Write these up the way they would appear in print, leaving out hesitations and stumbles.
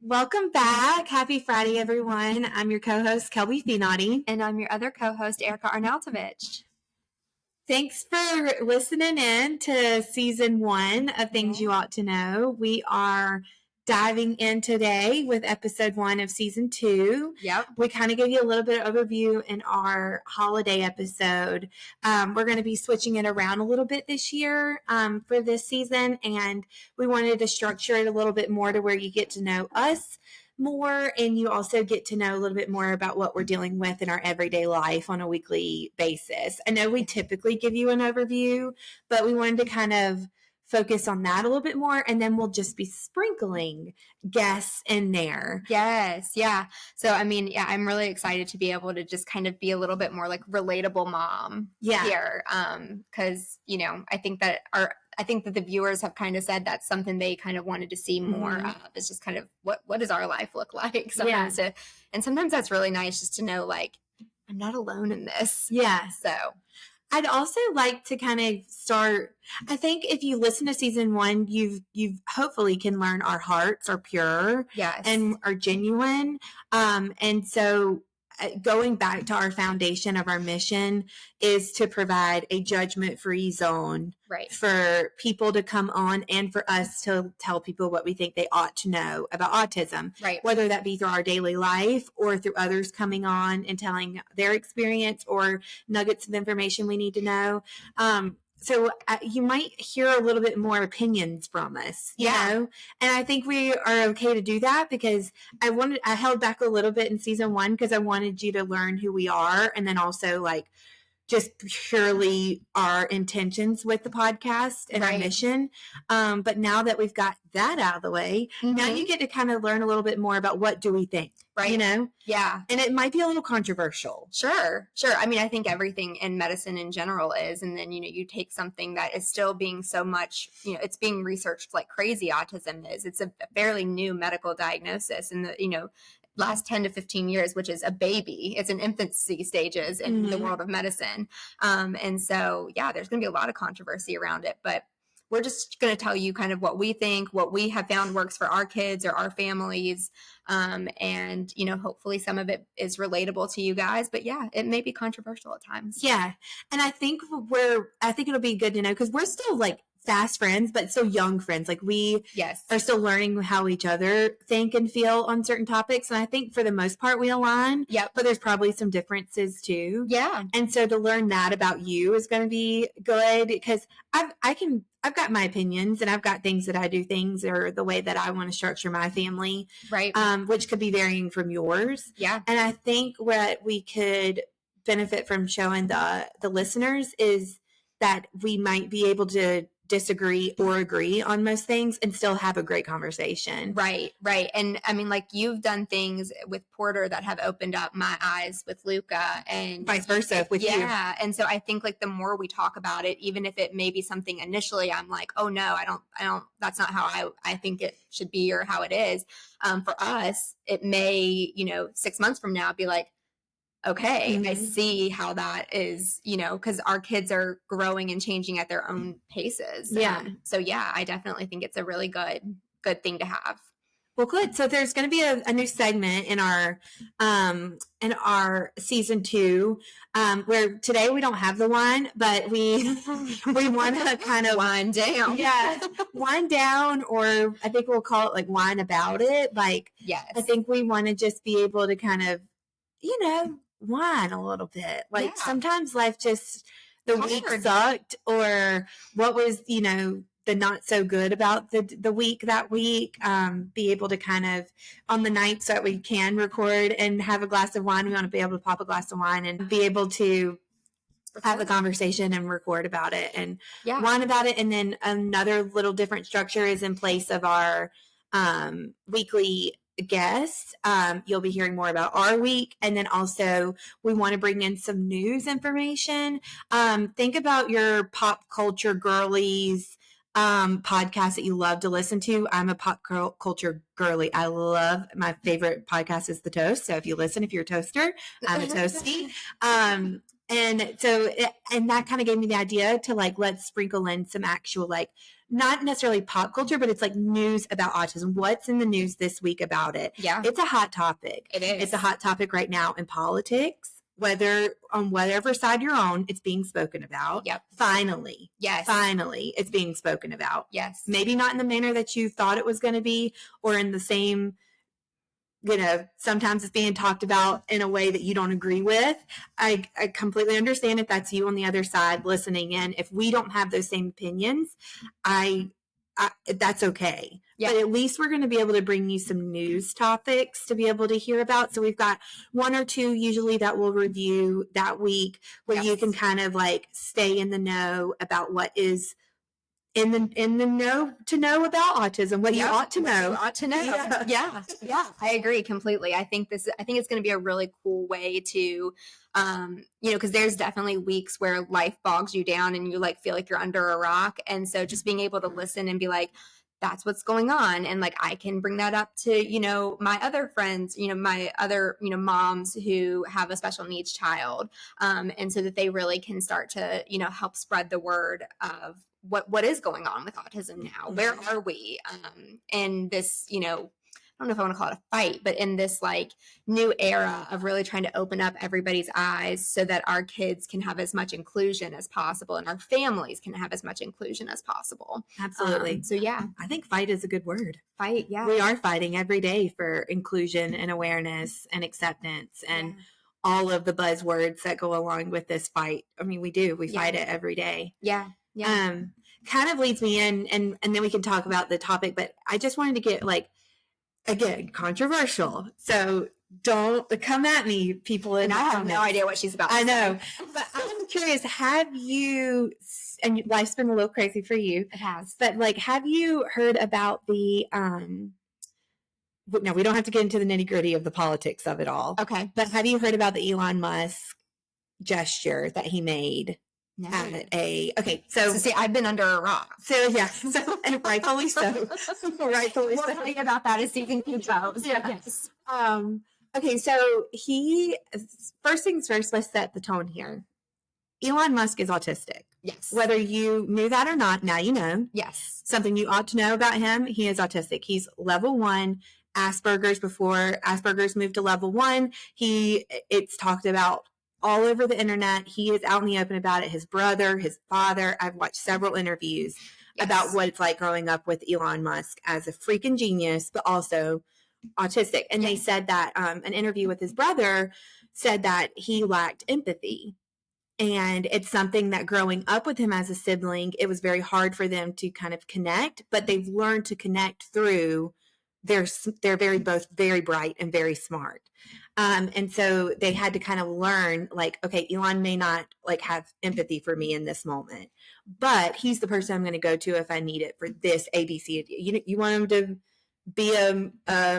Welcome back. Happy Friday, everyone. I'm your co-host, Kelby Finati. And I'm your other co-host, Erica Arnautovic. Thanks for listening in to season 1 of Things You Ought to Know. We are diving in today with episode 1 of season 2. Yep. We kind of gave you a little bit of overview in our holiday episode. We're going to be switching it around a little bit this year for this season, and we wanted to structure it a little bit more to where you get to know us more, and you also get to know a little bit more about what we're dealing with in our everyday life on a weekly basis. I know we typically give you an overview, but we wanted to kind of focus on that a little bit more, and then we'll just be sprinkling guests in there. Yes, yeah. So, I'm really excited to be able to just kind of be a little bit more like relatable mom here, because, I think that the viewers have kind of said that's something they kind of wanted to see more of. It's just kind of what does our life look like sometimes. And sometimes that's really nice just to know, like, I'm not alone in this. Yeah. So I'd also like to kind of start, I think if you listen to season 1, you've hopefully can learn our hearts are pure and are genuine. And so going back to our foundation of our mission is to provide a judgment-free zone for people to come on and for us to tell people what we think they ought to know about autism, whether that be through our daily life or through others coming on and telling their experience or nuggets of information we need to know. So you might hear a little bit more opinions from us, you know, and I think we are okay to do that because I held back a little bit in season 1 because I wanted you to learn who we are, and then also like just purely our intentions with the podcast and our mission. But now that we've got that out of the way, now you get to kind of learn a little bit more about what do we think. Right. You know? Yeah. And it might be a little controversial. Sure. I mean, I think everything in medicine in general is, and then, you take something that is still being so much, it's being researched like crazy. Autism is, it's a fairly new medical diagnosis in the, last 10 to 15 years, which is a baby. It's in infancy stages in the world of medicine. And so, there's going to be a lot of controversy around it, but we're just going to tell you kind of what we think, what we have found works for our kids or our families. And, hopefully some of it is relatable to you guys, but it may be controversial at times. Yeah. And I think it'll be good to know because we're still like fast friends, but still young friends. Like we are still learning how each other think and feel on certain topics. And I think for the most part we align, but there's probably some differences too. Yeah. And so to learn that about you is going to be good because I've got my opinions and I've got things that I do things or the way that I want to structure my family, which could be varying from yours. Yeah. And I think what we could benefit from showing the listeners is that we might be able to disagree or agree on most things and still have a great conversation. Right. And I mean, like you've done things with Porter that have opened up my eyes with Luca and vice versa with you. Yeah. And so I think like the more we talk about it, even if it may be something initially I'm like, oh no, I don't, that's not how I think it should be or how it is. For us, it may, 6 months from now be like, okay, I see how that is, because our kids are growing and changing at their own paces. Yeah. So I definitely think it's a really good thing to have. Well, good. So there's going to be a new segment in our season 2, where today we don't have the wine, but we want to kind of wind down. Yeah, wind down, or I think we'll call it like wine about it. Like, I think we want to just be able to kind of, whine a little bit. Like sometimes life just, the week sucked, or what was, the not so good about the week that week. Be able to kind of, on the nights that we can record and have a glass of wine, we want to be able to pop a glass of wine and be able to have a conversation and record about it and whine about it. And then another little different structure is in place of our weekly guests. You'll be hearing more about our week. And then also we want to bring in some news information. Think about your pop culture girlies podcast that you love to listen to. I'm a pop culture girly. I love, my favorite podcast is The Toast. So if you're a toaster, I'm a toasty. And so, and that kind of gave me the idea to like, let's sprinkle in some actual like not necessarily pop culture, but it's like news about autism. What's in the news this week about it? Yeah. It's a hot topic. It is. It's a hot topic right now in politics. Whether on whatever side you're on, it's being spoken about. Yep. Finally. Yes. Finally, it's being spoken about. Yes. Maybe not in the manner that you thought it was going to be, or in the same, sometimes it's being talked about in a way that you don't agree with. I completely understand if that's you on the other side listening in. If we don't have those same opinions, that's okay. Yeah. But at least we're going to be able to bring you some news topics to be able to hear about. So we've got one or two usually that we'll review that week where you can kind of like stay in the know about what is in the know to know about autism, what you ought to know. Yeah. I agree completely. I think it's going to be a really cool way to, because there's definitely weeks where life bogs you down and you like feel like you're under a rock. And so just being able to listen and be like, that's what's going on. And like, I can bring that up to, my other friends, my other, moms who have a special needs child. And so that they really can start to, help spread the word of what is going on with autism now. Where are we? In this, I don't know if I want to call it a fight, but in this like new era of really trying to open up everybody's eyes so that our kids can have as much inclusion as possible and our families can have as much inclusion as possible. Absolutely. So yeah, I think fight is a good word. Fight. Yeah. We are fighting every day for inclusion and awareness and acceptance and all of the buzzwords that go along with this fight. I mean, we fight it every day. Yeah. Yeah. Kind of leads me in and then we can talk about the topic, but I just wanted to get again, controversial. So don't come at me, people. And I have no idea what she's about. I know. But I'm curious, have you, and life's been a little crazy for you. It has. But have you heard about the, no, we don't have to get into the nitty gritty of the politics of it all. Okay. But have you heard about the Elon Musk gesture that he made? No. So see, I've been under a rock. So and rightfully so. Rightfully so. We'll tell you about that as season 2 goes. Yes. Okay, so first things first, let's set the tone here. Elon Musk is autistic. Yes. Whether you knew that or not, now you know. Yes. Something you ought to know about him, he is autistic. He's level 1 Asperger's. Before Asperger's moved to level 1, it's talked about all over the internet. He is out in the open about it. His brother, his father. I've watched several interviews about what it's like growing up with Elon Musk as a freaking genius, but also autistic. And they said that an interview with his brother said that he lacked empathy. And it's something that growing up with him as a sibling, it was very hard for them to kind of connect, but they've learned to connect through they're both very bright and very smart. And so they had to kind of learn okay, Elon may not have empathy for me in this moment, but he's the person I'm going to go to if I need it for this ABC. You want him to be a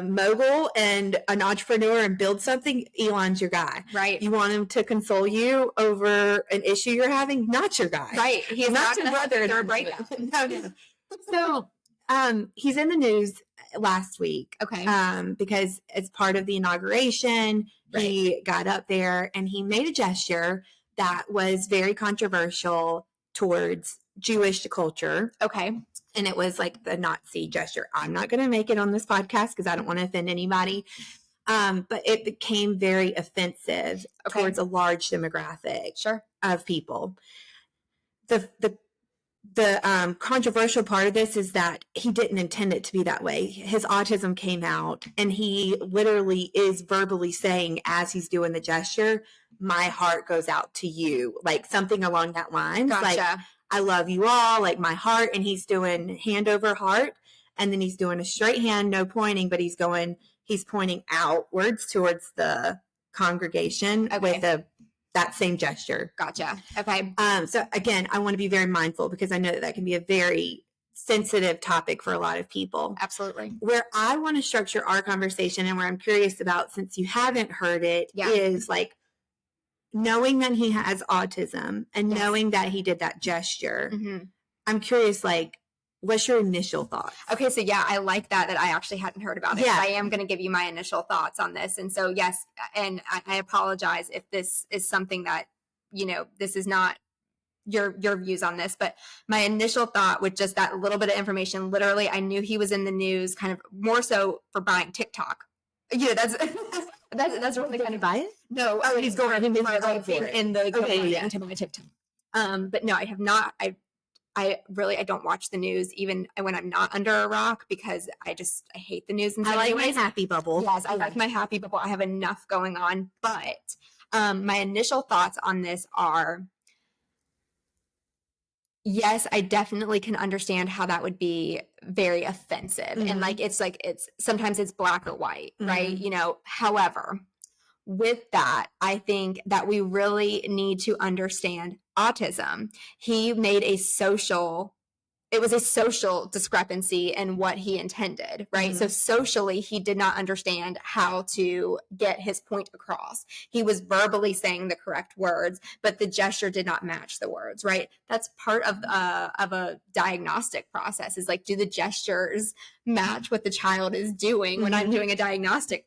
mogul and an entrepreneur and build something, Elon's your guy. Right. You want him to console you over an issue you're having, not your guy. Right. He's not your brother. No. So he's in the news last week. Okay. Because as part of the inauguration, he got up there and he made a gesture that was very controversial towards Jewish culture. Okay. And it was the Nazi gesture. I'm not going to make it on this podcast because I don't want to offend anybody. But it became very offensive towards a large demographic of people. The controversial part of this is that he didn't intend it to be that way. His autism came out and he literally is verbally saying as he's doing the gesture, my heart goes out to you. Something along that line. Gotcha. I love you all, my heart. And he's doing hand over heart. And then he's doing a straight hand, no pointing, but he's pointing outwards towards the congregation with that same gesture. Gotcha. Okay. So again, I want to be very mindful because I know that can be a very sensitive topic for a lot of people. Absolutely. Where I want to structure our conversation and where I'm curious about, since you haven't heard it, is knowing that he has autism and knowing that he did that gesture. Mm-hmm. I'm curious, what's your initial thoughts? Okay, so I like that I actually hadn't heard about it. I am going to give you my initial thoughts on this. And so, yes, and I apologize if this is something that, this is not your views on this, but my initial thought with just that little bit of information, literally, I knew he was in the news kind of more so for buying TikTok. Yeah, that's really kind of biased. No, he's going in the to my TikTok. But no, I have not. I don't watch the news even when I'm not under a rock because I hate the news. I like my happy bubble. Yes, I like my happy bubble. I have enough going on. But my initial thoughts on this are, yes, I definitely can understand how that would be very offensive. And it's sometimes it's black or white, right? However, with that, I think that we really need to understand autism. He made it was a social discrepancy in what he intended, right? So socially, he did not understand how to get his point across. He was verbally saying the correct words, but the gesture did not match the words, right? That's part of a diagnostic process is do the gestures match what the child is doing when I'm doing a diagnostic,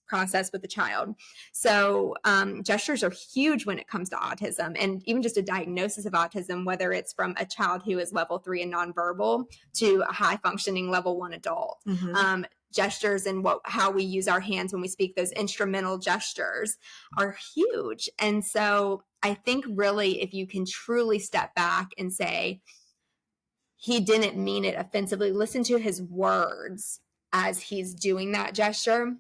process with the child. So gestures are huge when it comes to autism, and even just a diagnosis of autism, whether it's from a child who is level 3 and nonverbal to a high functioning level 1 adult. Gestures and how we use our hands when we speak, those instrumental gestures are huge. And so I think really if you can truly step back and say, he didn't mean it offensively, listen to his words as he's doing that gesture,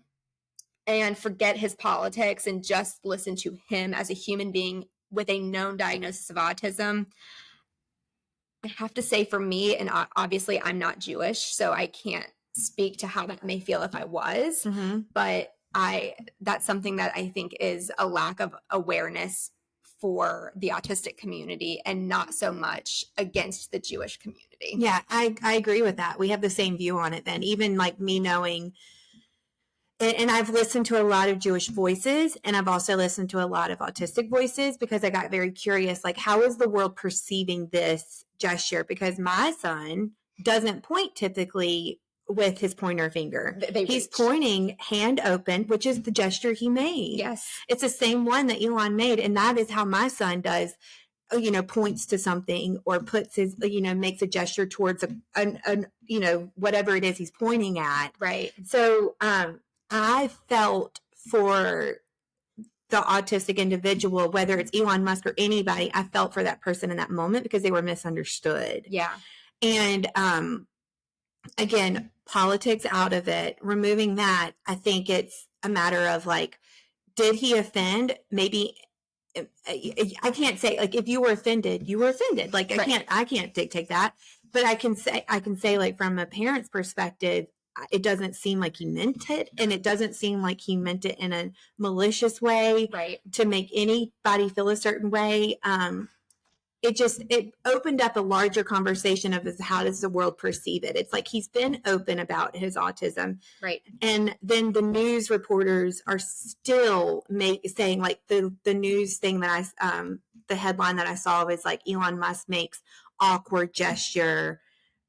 and forget his politics and just listen to him as a human being with a known diagnosis of autism. I have to say for me, and obviously I'm not Jewish, so I can't speak to how that may feel if I was, but that's something that I think is a lack of awareness for the autistic community and not so much against the Jewish community. Yeah, I agree with that. We have the same view on it then, even me knowing. And I've listened to a lot of Jewish voices, and I've also listened to a lot of autistic voices because I got very curious, how is the world perceiving this gesture? Because my son doesn't point typically with his pointer finger. He's pointing hand open, which is the gesture he made. Yes. It's the same one that Elon made, and that is how my son does, points to something or puts his, makes a gesture towards whatever it is he's pointing at. Right. So, I felt for the autistic individual, whether it's Elon Musk or anybody, I felt for that person in that moment because they were misunderstood. Yeah. And again, politics out of it, removing that, I think it's a matter of did he offend? Maybe I can't say if you were offended, you were offended. Right. I can't dictate that, but I can say from a parent's perspective, it doesn't seem like he meant it, and it doesn't seem like he meant it in a malicious way, right, to make anybody feel a certain way. It opened up a larger conversation of how does the world perceive it. It's he's been open about his autism, right, and then the news reporters are still saying the news thing that the headline that I saw was Elon Musk makes awkward gesture.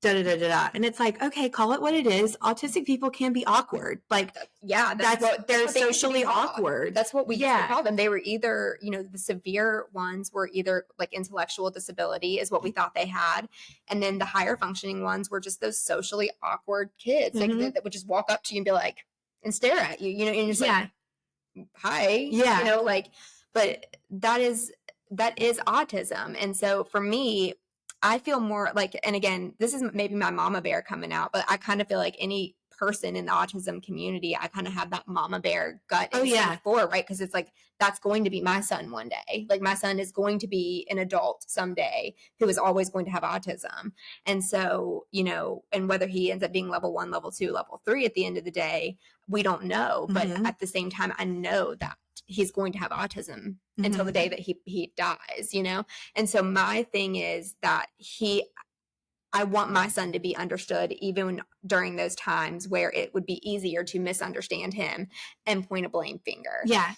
Da, da, da, da, da. And it's okay, call it what it is. Autistic people can be awkward. They're socially awkward. That's what we used to call them. They were either, the severe ones were either intellectual disability is what we thought they had. And then the higher functioning ones were just those socially awkward kids that would just walk up to you and be and stare at you, and you're just hi, but that is autism. And so for me, I feel more and again, this is maybe my mama bear coming out, but I kind of feel any person in the autism community, I kind of have that mama bear gut for, right? Because it's that's going to be my son one day. My son is going to be an adult someday who is always going to have autism. And so, and whether he ends up being level 1, level 2, level 3 at the end of the day, we don't know. But at the same time, I know that he's going to have autism until the day that he dies, And so my thing is that I want my son to be understood even during those times where it would be easier to misunderstand him and point a blame finger. Yeah.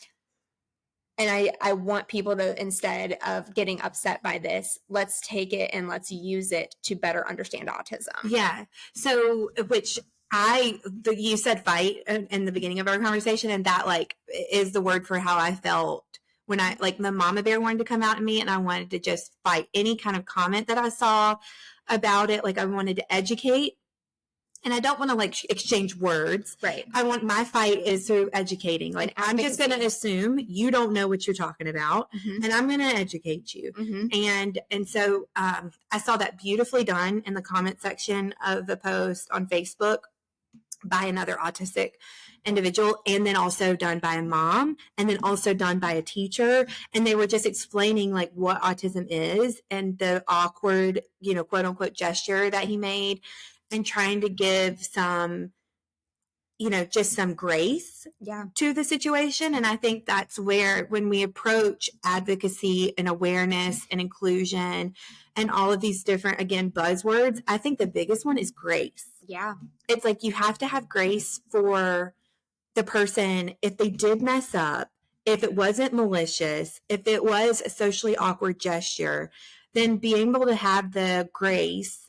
And I want people to, instead of getting upset by this, let's take it and let's use it to better understand autism. Yeah. So, you said fight in the beginning of our conversation, and that is the word for how I felt when I, like, the mama bear wanted to come out at me, and I wanted to just fight any kind of comment that I saw about it. Like, I wanted to educate. And I don't want to, like, exchange words. Right. My fight is through educating. Like, I'm just going to assume you don't know what you're talking about, and I'm going to educate you. And so I saw that beautifully done in the comment section of the post on Facebook by another autistic individual, and then also done by a mom, and then also done by a teacher. And they were just explaining, like, what autism is and the awkward, quote unquote gesture that he made, and trying to give some, just some grace to the situation. And I think that's where, when we approach advocacy and awareness and inclusion and all of these different, again, buzzwords, I think the biggest one is grace. Yeah. It's like, you have to have grace for the person if they did mess up, if it wasn't malicious, if it was a socially awkward gesture, then being able to have the grace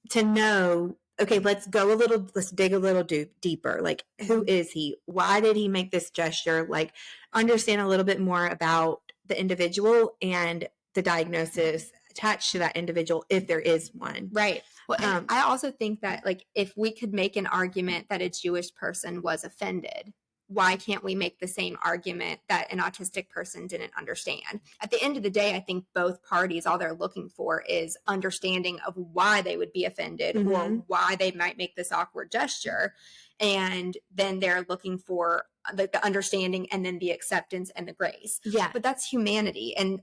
to know, okay, let's dig a little deeper. Like, who is he? Why did he make this gesture? Like, understand a little bit more about the individual and the diagnosis attached to that individual, if there is one. Right. Well, I also think that, like, if we could make an argument that a Jewish person was offended, why can't we make the same argument that an autistic person didn't understand? At the end of the day, I think both parties, all they're looking for is understanding of why they would be offended or why they might make this awkward gesture. And then they're looking for the understanding and then the acceptance and the grace. Yeah. But that's humanity. And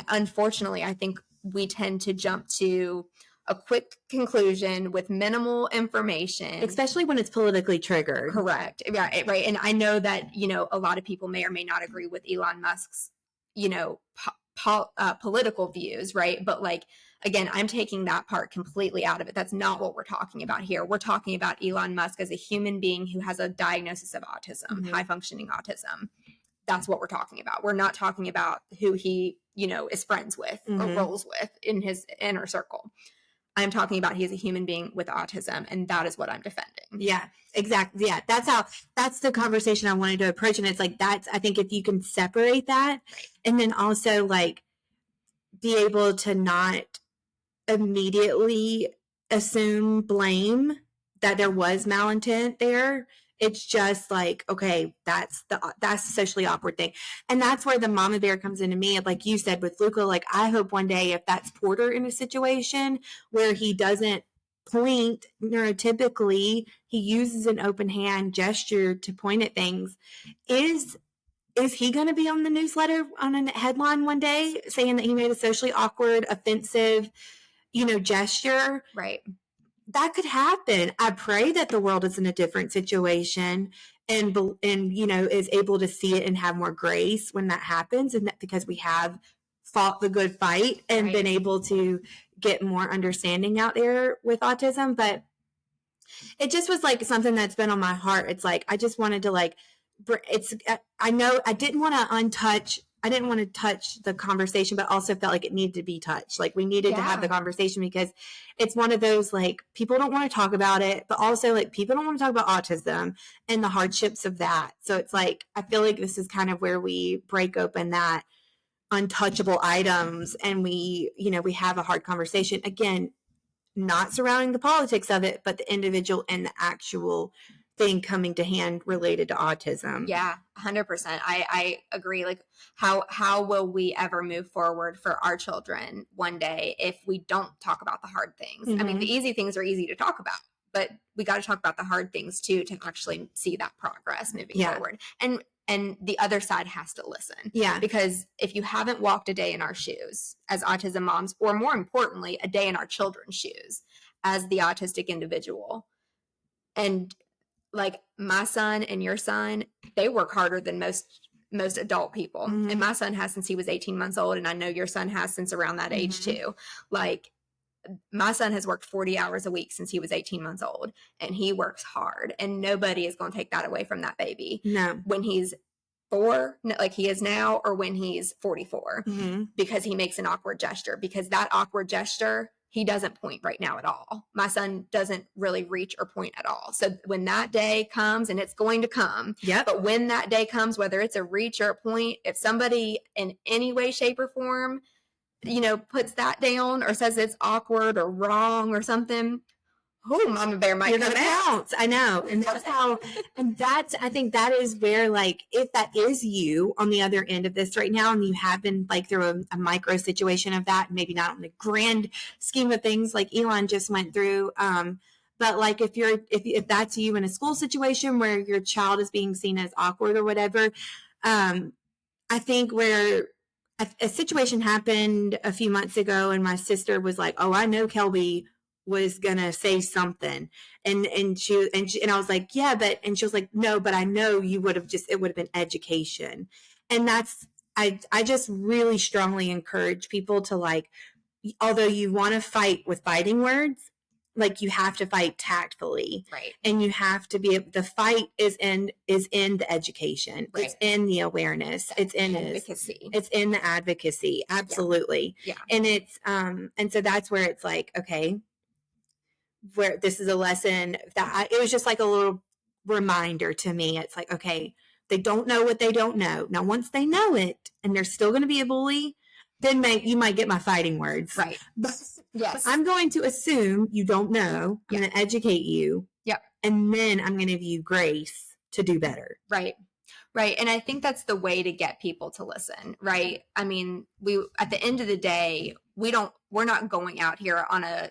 unfortunately, I think we tend to jump to a quick conclusion with minimal information, especially when it's politically triggered. Correct. Yeah, right. And I know that, a lot of people may or may not agree with Elon Musk's, political views, right? But, like, again, I'm taking that part completely out of it. That's not what we're talking about here. We're talking about Elon Musk as a human being who has a diagnosis of autism, high functioning autism. That's what we're talking about. We're not talking about who he, is friends with or rolls with in his inner circle. I'm talking about he is a human being with autism, and that is what I'm defending. Yeah, exactly. Yeah, that's the conversation I wanted to approach. And it's like, I think if you can separate that, and then also, like, be able to not immediately assume blame that there was malintent there. It's just like, okay, that's the socially awkward thing. And that's where the mama bear comes into me. Like you said with Luca, like, I hope one day, if that's Porter in a situation where he doesn't point neurotypically, he uses an open hand gesture to point at things. Is he going to be on the newsletter on a headline one day saying that he made a socially awkward, offensive, gesture? Right. That could happen. I pray that the world is in a different situation and is able to see it and have more grace when that happens, and that because we have fought the good fight and been able to get more understanding out there with autism. But it just was, like, something that's been on my heart. It's like, I just wanted to, like, I know I didn't want to touch the conversation, but also felt like it needed to be touched. Like, we needed to have the conversation, because it's one of those, like, people don't want to talk about it, but also, like, people don't want to talk about autism and the hardships of that. So it's like, I feel like this is kind of where we break open that untouchable items, and we have a hard conversation, again, not surrounding the politics of it, but the individual and the actual thing coming to hand related to autism. Yeah, 100%. I agree. Like, how will we ever move forward for our children one day if we don't talk about the hard things? I mean, the easy things are easy to talk about, but we got to talk about the hard things too, to actually see that progress moving forward. And the other side has to listen. Yeah. Because if you haven't walked a day in our shoes as autism moms, or more importantly, a day in our children's shoes as the autistic individual, and, like, my son and your son, they work harder than most adult people. And my son has since he was 18 months old, and I know your son has since around that age too. Like, my son has worked 40 hours a week since he was 18 months old, and he works hard, and nobody is going to take that away from that baby. No. When he's 4, like he is now, or when he's 44, because he makes an awkward gesture, because that awkward gesture he doesn't point right now at all. My son doesn't really reach or point at all. So when that day comes, and it's going to come, but when that day comes, whether it's a reach or a point, if somebody in any way, shape, or form, puts that down or says it's awkward or wrong or something, Mama Bear might come out. I know. And I think that is where, like, if that is you on the other end of this right now, and you have been like through a micro situation of that, maybe not in the grand scheme of things like Elon just went through. But like if that's you in a school situation where your child is being seen as awkward or whatever, I think where a situation happened a few months ago, and my sister was like, "Oh, I know Kelby was gonna say something," and I was like, "Yeah, and she was like, "No, but I know it would have been education," and that's I just really strongly encourage people to, like, although you want to fight with fighting words, like, you have to fight tactfully, right? And you have to be the fight is in the education, right. It's in the awareness, it's in advocacy, it's in the advocacy, absolutely, yeah. And it's and so that's where it's like, okay, where this is a lesson that it was just like a little reminder to me. It's like, okay, they don't know what they don't know. Now, once they know it and they're still going to be a bully, then you might get my fighting words. Right. But I'm going to assume you don't know. I'm going to educate you. Yep. And then I'm going to give you grace to do better. Right. Right. And I think that's the way to get people to listen. Right. I mean, at the end of the day, we're not going out here on a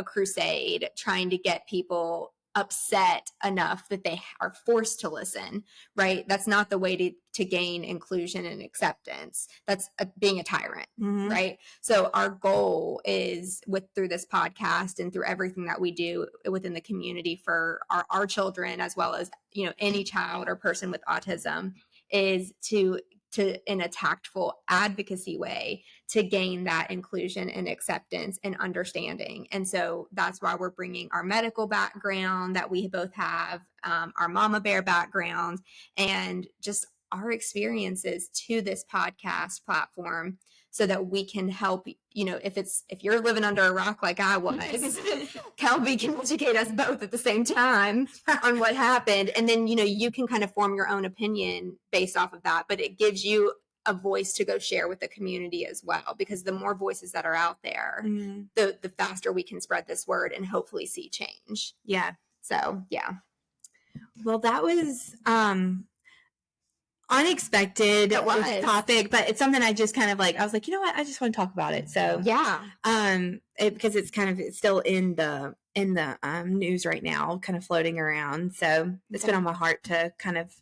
crusade trying to get people upset enough that they are forced to listen, right? That's not the way to gain inclusion and acceptance. That's being a tyrant, mm-hmm. right? So our goal is through this podcast and through everything that we do within the community for our children, as well as, any child or person with autism, is to in a tactful advocacy way to gain that inclusion and acceptance and understanding. And so that's why we're bringing our medical background that we both have, our Mama Bear background, and just our experiences to this podcast platform, so that we can help, if you're living under a rock like I was, Kelby can educate us both at the same time on what happened. And then, you can kind of form your own opinion based off of that, but it gives you a voice to go share with the community as well, because the more voices that are out there, mm-hmm. the faster we can spread this word and hopefully see change. Yeah. So, yeah. Well, that was, unexpected topic, but it's something I just kind of like, I was like, you know what, I just want to talk about it. So yeah, because it's still in the news right now, kind of floating around. So it's been on my heart to kind of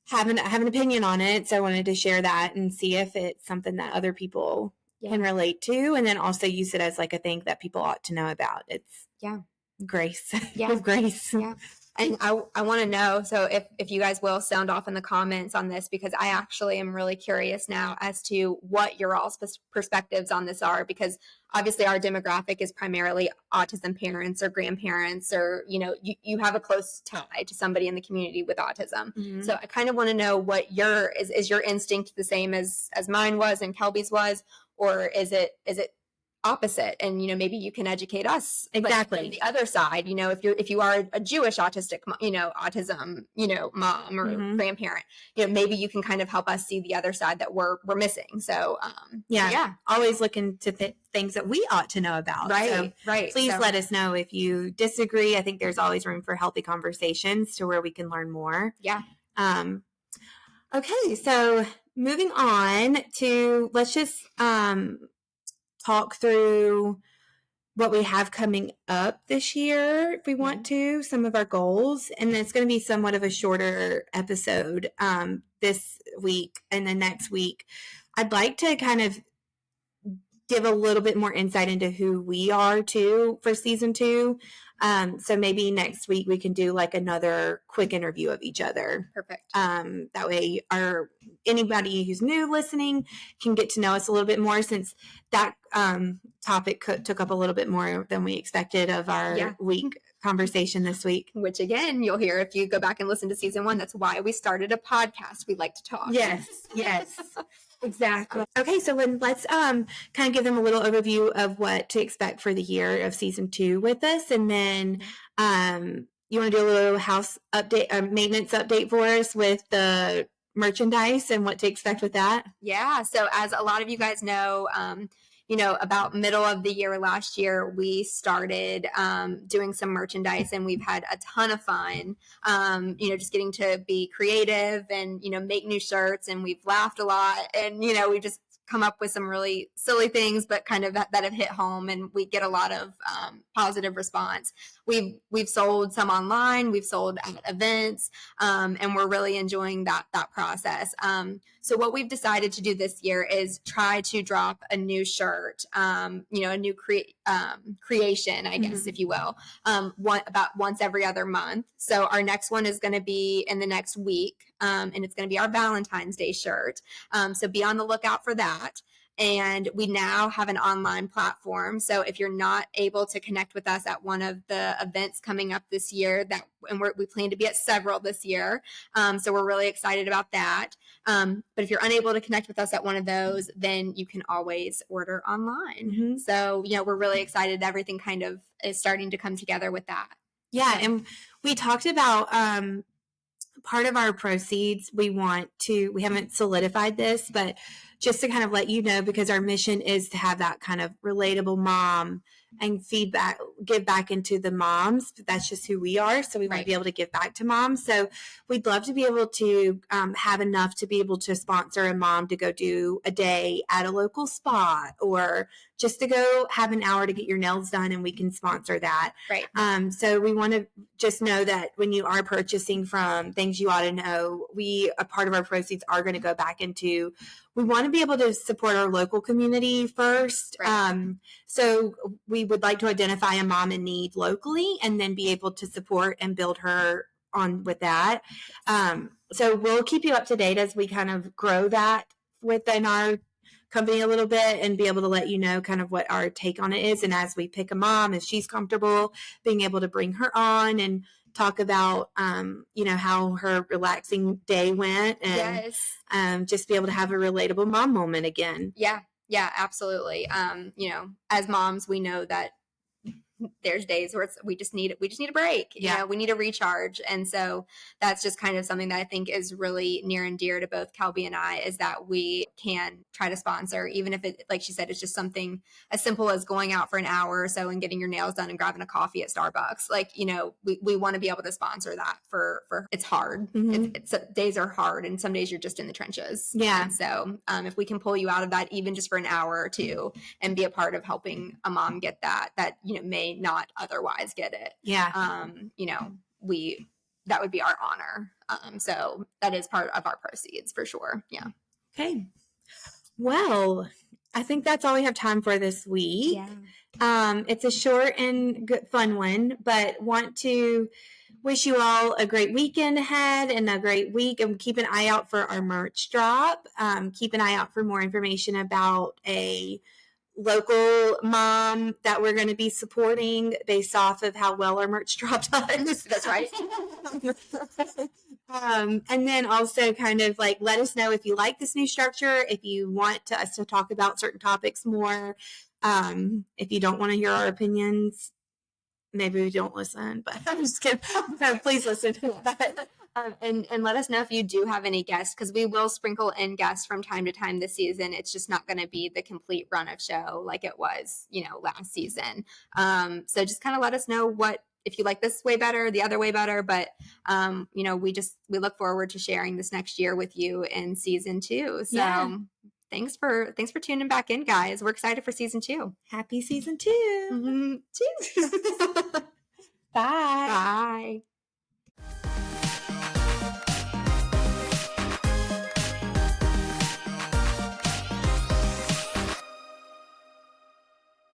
have an opinion on it. So I wanted to share that and see if it's something that other people can relate to, and then also use it as like a thing that people ought to know about. It's grace, with grace. Yeah. And I want to know, so if you guys will sound off in the comments on this, because I actually am really curious now as to what your all's perspectives on this are, because obviously our demographic is primarily autism parents or grandparents, or, you have a close tie to somebody in the community with autism. Mm-hmm. So I kind of want to know what is your instinct the same as mine was and Kelby's was, or is it opposite? And maybe you can educate us exactly the other side, if you are a Jewish autistic autism mom or mm-hmm. grandparent, maybe you can kind of help us see the other side that we're missing. So always looking to things that we ought to know about, right? Please let us know if you disagree. I think there's always room for healthy conversations to where we can learn more. Okay, so moving on to, let's just talk through what we have coming up this year, if we want to, some of our goals. And it's going to be somewhat of a shorter episode this week and the next week. I'd like to kind of give a little bit more insight into who we are too for season 2. So maybe next week we can do like another quick interview of each other. Perfect. That way anybody who's new listening can get to know us a little bit more, since that topic took up a little bit more than we expected of our week conversation this week. Which again, you'll hear if you go back and listen to season 1. That's why we started a podcast. We like to talk. Yes. Exactly. Okay, so let's kind of give them a little overview of what to expect for the year of season 2 with us, and then you want to do a little house update, maintenance update for us with the merchandise and what to expect with that. Yeah. So as a lot of you guys know, about middle of the year last year, we started doing some merchandise, and we've had a ton of fun, just getting to be creative and, make new shirts, and we've laughed a lot, and, we just come up with some really silly things, but kind of that have hit home, and we get a lot of positive response. We've sold some online, we've sold at events, and we're really enjoying that process. So what we've decided to do this year is try to drop a new shirt, a new creation, I guess, if you will, about once every other month. So our next one is going to be in the next week, and it's going to be our Valentine's Day shirt. So be on the lookout for that. And we now have an online platform. So if you're not able to connect with us at one of the events coming up this year, and we plan to be at several this year. So we're really excited about that. But if you're unable to connect with us at one of those, then you can always order online. Mm-hmm. So, we're really excited. Everything kind of is starting to come together with that. Yeah. And we talked about part of our proceeds, we haven't solidified this, but just to kind of let you know, because our mission is to have that kind of relatable mom and feedback, give back into the moms. That's just who we are. So we want to be able to give back to moms. So we'd love to be able to have enough to be able to sponsor a mom to go do a day at a local spot, or just to go have an hour to get your nails done, and we can sponsor that. Right. So we want to just know that when you are purchasing from Things You Ought to Know, a part of our proceeds are going to go back into, we want to be able to support our local community first. Right. So we would like to identify a mom in need locally, and then be able to support and build her on with that. So we'll keep you up to date as we kind of grow that within our company a little bit, and be able to let you know kind of what our take on it is. And as we pick a mom, if she's comfortable, being able to bring her on and talk about, how her relaxing day went, and just be able to have a relatable mom moment again. Yeah. Yeah, absolutely. As moms, we know that there's days where we just need a break. We need a recharge. And so that's just kind of something that I think is really near and dear to both Kelby and I, is that we can try to sponsor, even if it, like she said, it's just something as simple as going out for an hour or so and getting your nails done and grabbing a coffee at Starbucks. We want to be able to sponsor that for it's hard. Mm-hmm. It's days are hard, and some days you're just in the trenches. Yeah. And so if we can pull you out of that, even just for an hour or two, and be a part of helping a mom get that may not otherwise get it. Yeah. That would be our honor. So that is part of our proceeds for sure. Yeah. Okay. Well, I think that's all we have time for this week. Yeah. It's a short and good, fun one, but want to wish you all a great weekend ahead and a great week, and keep an eye out for our merch drop. Keep an eye out for more information about a local mom that we're going to be supporting based off of how well our merch dropped does. That's right. And then also kind of let us know if you like this new structure, if you want us to talk about certain topics more. If you don't want to hear our opinions, maybe we don't listen, but I'm just kidding. Please listen to that. And let us know if you do have any guests, because we will sprinkle in guests from time to time this season. It's just not going to be the complete run of show like it was, last season. So just kind of let us know if you like this way better, the other way better. But, we look forward to sharing this next year with you in season 2. So yeah. Thanks for tuning back in, guys. We're excited for season 2. Happy season 2. Mm-hmm. Cheers.